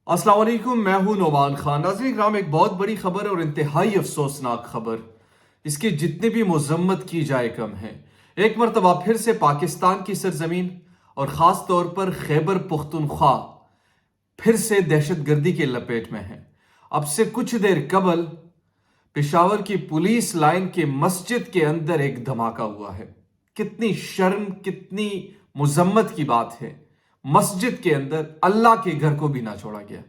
अस्सलाम वालेकुम, मैं हूं नोमान खान। नाज़रीन इकराम, एक बहुत बड़ी खबर और इंतहाई अफसोसनाक खबर, इसकी जितनी भी मजम्मत की जाए कम है। एक मरतबा फिर से पाकिस्तान की सरजमीन और ख़ास तौर पर खैबर पुख्तनख्वा फिर से दहशतगर्दी के लपेट में है। अब से कुछ देर कबल पेशावर की पुलिस लाइन के मस्जिद के अंदर एक धमाका हुआ है। कितनी शर्म, कितनी मुजम्मत की बात है। मस्जिद के अंदर अल्लाह के घर को भी ना छोड़ा गया।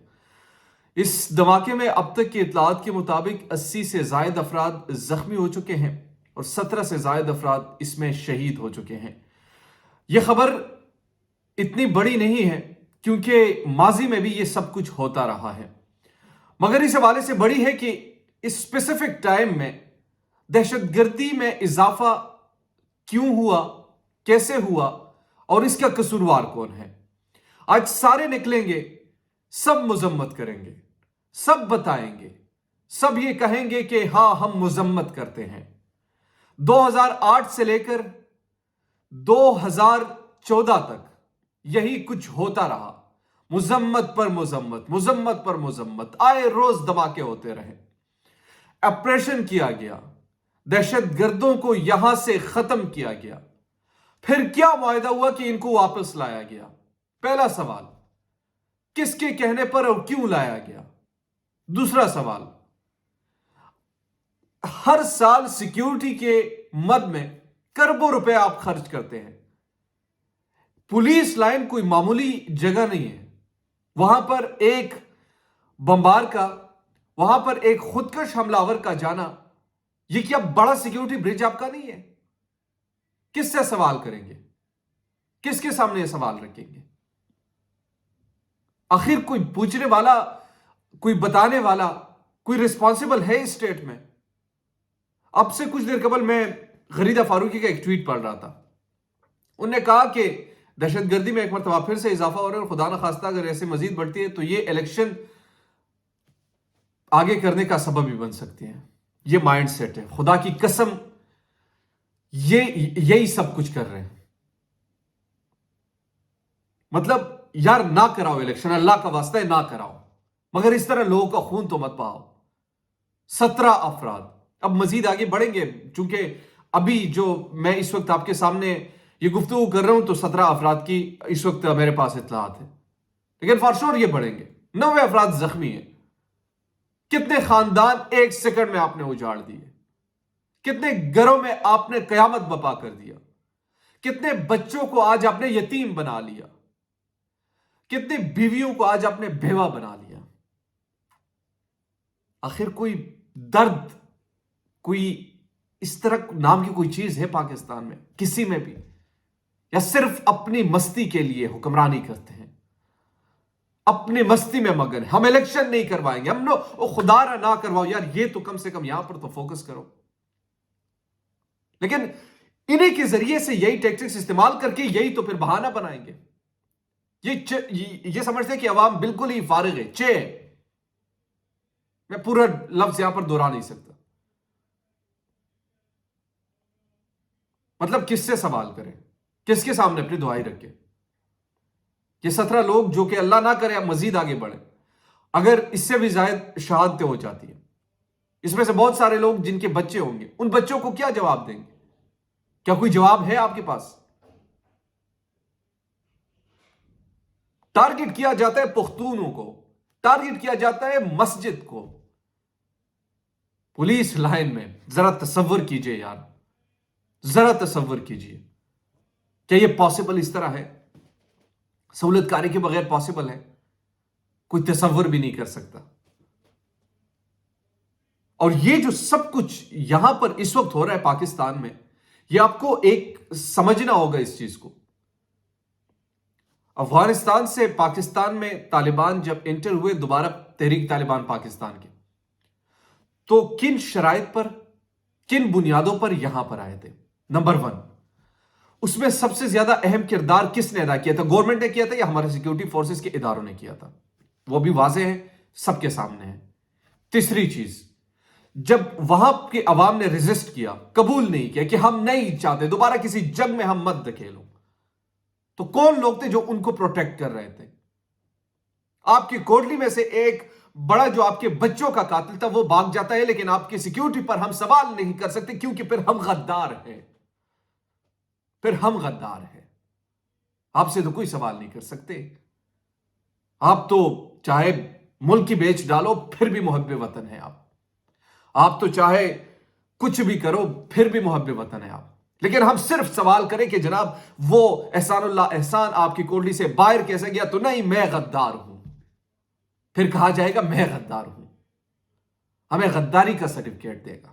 इस धमाके में अब तक की इतलात के मुताबिक 80 से जायद अफराद जख्मी हो चुके हैं और 17 से जायद अफराद इसमें शहीद हो चुके हैं। यह खबर इतनी बड़ी नहीं है क्योंकि माजी में भी यह सब कुछ होता रहा है, मगर इस हवाले से बड़ी है कि इस स्पेसिफिक टाइम में दहशतगर्दी में इजाफा क्यों हुआ, कैसे हुआ और इसका कसूरवार कौन है। आज सारे निकलेंगे, सब मुजम्मत करेंगे, सब बताएंगे, सब ये कहेंगे कि हां हम मुजम्मत करते हैं। 2008 से लेकर 2014 तक यही कुछ होता रहा। मुजम्मत पर मुजम्मत, मुजम्मत पर मुजम्मत, आए रोज धमाके होते रहे। ऑपरेशन किया गया, दहशतगर्दों को यहां से खत्म किया गया। फिर क्या मुआहदा हुआ कि इनको वापस लाया गया? पहला सवाल, किसके कहने पर और क्यों लाया गया? दूसरा सवाल, हर साल सिक्योरिटी के मद में करोड़ों रुपए आप खर्च करते हैं। पुलिस लाइन कोई मामूली जगह नहीं है। वहां पर एक बमबार का, वहां पर एक खुदकश हमलावर का जाना, यह क्या बड़ा सिक्योरिटी ब्रिज आपका नहीं है? किससे सवाल करेंगे? किसके सामने सवाल रखेंगे? आखिर कोई पूछने वाला, कोई बताने वाला, कोई रिस्पॉन्सिबल है इस स्टेट में? अब से कुछ देर कबल मैं गरीदा फारूकी का एक ट्वीट पढ़ रहा था। उन्होंने कहा कि दहशतगर्दी में एक मरतबा फिर से इजाफा हो रहा है और खुदा न खास्ता अगर ऐसे मजीद बढ़ती है तो ये इलेक्शन आगे करने का सबब भी बन सकती है। ये माइंड सेट है, खुदा की कसम, यही सब कुछ कर रहे हैं। मतलब यार ना कराओ इलेक्शन, अल्लाह का वास्ता है ना कराओ, मगर इस तरह लोगों का खून तो मत बहाओ। 17 अफराद, अब मजीद आगे बढ़ेंगे चूंकि अभी जो मैं इस वक्त आपके सामने ये गुफ्तगू कर रहा हूं तो 17 अफराद की इस वक्त मेरे पास इत्तलात है, लेकिन फॉर श्योर ये बढ़ेंगे। 90 अफराद जख्मी हैं। कितने खानदान एक सेकंड में आपने उजाड़ दिए, कितने घरों में आपने कयामत बपा कर दिया, कितने बच्चों को आज आपने यतीम बना लिया, कितनी बीवियों को आज आपने बेवा बना लिया। आखिर कोई दर्द, कोई इस तरह नाम की कोई चीज है पाकिस्तान में किसी में भी? या सिर्फ अपनी मस्ती के लिए हुक्मरानी करते हैं, अपनी मस्ती में मगन? हम इलेक्शन नहीं करवाएंगे, हम लोग खुदा ना करवाओ यार, ये तो कम से कम यहां पर तो फोकस करो। लेकिन इन्हीं के जरिए से यही टैक्टिक्स इस्तेमाल करके यही तो फिर बहाना बनाएंगे। ये समझते हैं कि अवाम बिल्कुल ही फारिग है, चे, मैं पूरा लफ्ज यहां पर दोहरा नहीं सकता। मतलब किससे सवाल करें, किसके सामने अपनी दुआई रखें? ये 17 लोग जो कि अल्लाह ना करे मजीद आगे बढ़े, अगर इससे भी जायद शहादतें हो जाती है, इसमें से बहुत सारे लोग जिनके बच्चे होंगे, उन बच्चों को क्या जवाब देंगे? क्या कोई जवाब है आपके पास? टारगेट किया जाता है पुख्तूनों को, टारगेट किया जाता है मस्जिद को, पुलिस लाइन में। जरा तसव्वुर कीजिए यार, जरा तसव्वुर कीजिए, क्या यह पॉसिबल इस तरह है? सहूलतकारी के बगैर पॉसिबल है? कोई तसव्वुर भी नहीं कर सकता। और ये जो सब कुछ यहां पर इस वक्त हो रहा है पाकिस्तान में, यह आपको एक समझना होगा इस चीज को। अफगानिस्तान से पाकिस्तान में तालिबान जब एंटर हुए, दोबारा तहरीक तालिबान पाकिस्तान के, तो किन शराइत पर, किन बुनियादों पर यहां पर आए थे? नंबर 1, उसमें सबसे ज्यादा अहम किरदार किसने अदा किया था? गवर्नमेंट ने किया था या हमारे सिक्योरिटी फोर्सेस के इदारों ने किया था? वो भी वाज़ेह है, सबके सामने है। तीसरी चीज, जब वहां के अवाम ने रेजिस्ट किया, कबूल नहीं किया कि हम नहीं चाहते दोबारा किसी जंग में हम मत धकेलो, तो कौन लोग थे जो उनको प्रोटेक्ट कर रहे थे? آپ کی کوٹلی میں سے ایک بڑا جو آپ کے بچوں کا قاتل تھا وہ بھاگ جاتا ہے، لیکن آپ کی سیکیورٹی پر ہم سوال نہیں کر سکتے کیونکہ پھر ہم غدار ہیں، پھر ہم غدار ہیں، آپ سے تو کوئی سوال نہیں کر سکتے۔ آپ تو چاہے ملک کی بیچ ڈالو پھر بھی محب وطن ہے آپ تو چاہے کچھ بھی کرو پھر بھی محب وطن ہے آپ، لیکن ہم صرف سوال کریں کہ جناب وہ احسان اللہ احسان آپ کی کوٹلی سے باہر کیسے گیا، تو نہیں میں غدار ہوں، پھر کہا جائے گا میں غدار ہوں، ہمیں غداری کا سرٹیفکیٹ دے گا۔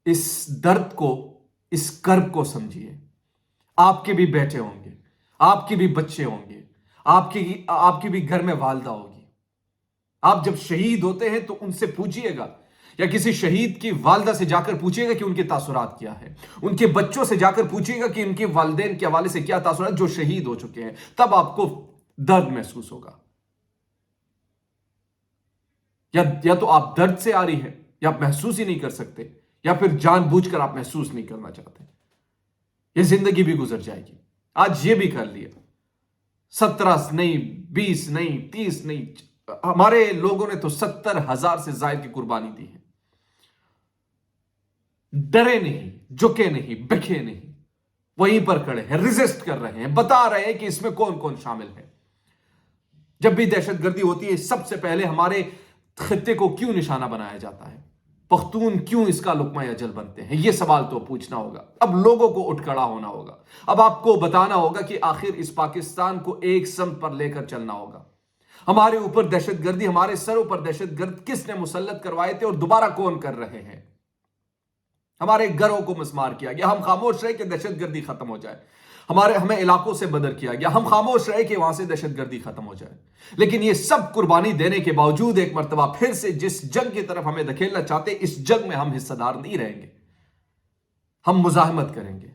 اس درد کو، اس کرب کو سمجھیے، آپ کے بھی بیٹے ہوں گے، آپ کے بھی بچے ہوں گے، آپ کی بھی گھر میں والدہ ہوگی۔ آپ جب شہید ہوتے ہیں تو ان سے پوچھئے گا، یا کسی شہید کی والدہ سے جا کر پوچھئے گا کہ ان کے تاثرات کیا ہے، ان کے بچوں سے جا کر پوچھئے گا کہ ان کے والدین کے حوالے سے کیا تاثرات جو شہید ہو چکے ہیں، تب آپ کو درد محسوس ہوگا۔ یا تو آپ درد سے آ رہی ہے، یا آپ محسوس ہی نہیں کر سکتے، یا پھر جان بوجھ کر آپ محسوس نہیں کرنا چاہتے۔ یہ زندگی بھی گزر جائے گی، آج یہ بھی کر لیا، 17 نہیں، 20 نہیں، 30 نہیں، ہمارے لوگوں نے تو 70,000 سے زائد کی قربانی دی ہے۔ ڈرے نہیں، جھکے نہیں، بکے نہیں، وہیں پر کھڑے ہیں، ریزسٹ کر رہے ہیں، بتا رہے ہیں کہ اس میں کون کون شامل ہے۔ جب بھی دہشت گردی ہوتی ہے سب سے پہلے ہمارے خطے کو کیوں نشانہ بنایا جاتا ہے، پختون کیوں اس کا لقمہ اجل بنتے ہیں، یہ سوال تو پوچھنا ہوگا۔ اب لوگوں کو اٹھ کھڑا ہونا ہوگا، اب آپ کو بتانا ہوگا کہ آخر اس پاکستان کو ایک سمت پر لے کر چلنا ہوگا۔ ہمارے اوپر دہشت گردی، ہمارے سروں پر دہشت گرد کس نے مسلط کروائے تھے اور دوبارہ کون کر رہے ہیں؟ ہمارے گھروں کو مسمار کیا گیا، ہم خاموش رہے کہ دہشت گردی ختم ہو جائے۔ ہمیں علاقوں سے بدر کیا گیا، ہم خاموش رہے کہ وہاں سے دہشت گردی ختم ہو جائے۔ لیکن یہ سب قربانی دینے کے باوجود ایک مرتبہ پھر سے جس جنگ کی طرف ہمیں دھکیلنا چاہتے، اس جنگ میں ہم حصہ دار نہیں رہیں گے، ہم مزاحمت کریں گے،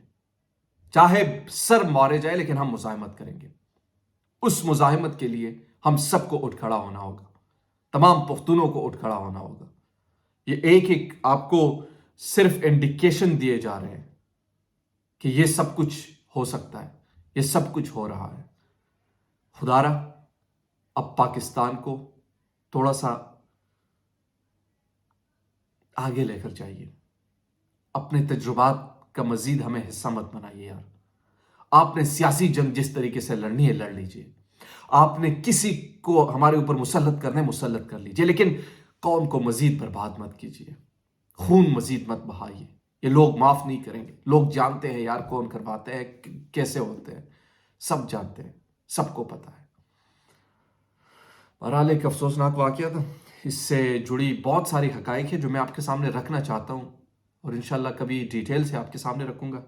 چاہے سر مارے جائے لیکن ہم مزاحمت کریں گے۔ اس مزاحمت کے لیے ہم سب کو اٹھ کھڑا ہونا ہوگا، تمام پختونوں کو اٹھ کھڑا ہونا ہوگا۔ یہ ایک ایک آپ کو صرف انڈیکیشن دیے جا رہے ہیں کہ یہ سب کچھ ہو سکتا ہے، یہ سب کچھ ہو رہا ہے۔ خدا را اب پاکستان کو تھوڑا سا آگے لے کر جائیے، اپنے تجربات کا مزید ہمیں حصہ مت بنائیے یار۔ آپ نے سیاسی جنگ جس طریقے سے لڑنی ہے لڑ لیجئے، آپ نے کسی کو ہمارے اوپر مسلط کرنے مسلط کر لیجئے، لیکن قوم کو مزید برباد مت کیجئے، خون مزید مت بہائیے۔ یہ لوگ معاف نہیں کریں گے، لوگ جانتے ہیں یار کون کرواتے ہیں، کیسے ہوتے ہیں، سب جانتے ہیں، سب کو پتا ہے۔ بہرحال ایک افسوسناک واقعہ تھا، اس سے جڑی بہت ساری حقائق ہیں جو میں آپ کے سامنے رکھنا چاہتا ہوں، اور انشاءاللہ کبھی ڈیٹیل سے آپ کے سامنے رکھوں گا۔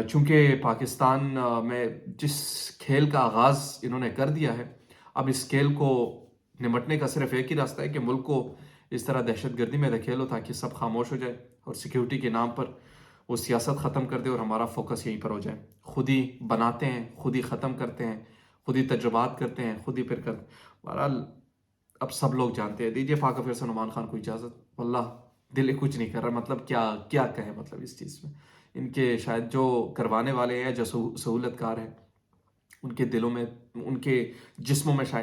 چونکہ پاکستان میں جس کھیل کا آغاز انہوں نے کر دیا ہے، اب اس کھیل کو نمٹنے کا صرف ایک ہی راستہ ہے کہ ملک کو اس طرح دہشت گردی میں دھکیلو تاکہ سب خاموش ہو جائے، اور سیکیورٹی کے نام پر وہ سیاست ختم کر دے اور ہمارا فوکس یہیں پر ہو جائے۔ خود ہی بناتے ہیں، خود ہی ختم کرتے ہیں، خود ہی تجربات کرتے ہیں، خود ہی پھر کرتے ہیں۔ بہرحال اب سب لوگ جانتے ہیں۔ دیجیے پاک افیئر نعمان خان کو اجازت، واللہ دل کچھ نہیں کر رہا، مطلب کیا کہیں مطلب اس چیز میں۔ ان کے شاید جو کروانے والے ہیں، جو سہولت کار ہیں، ان کے دلوں میں، ان کے جسموں میں شاید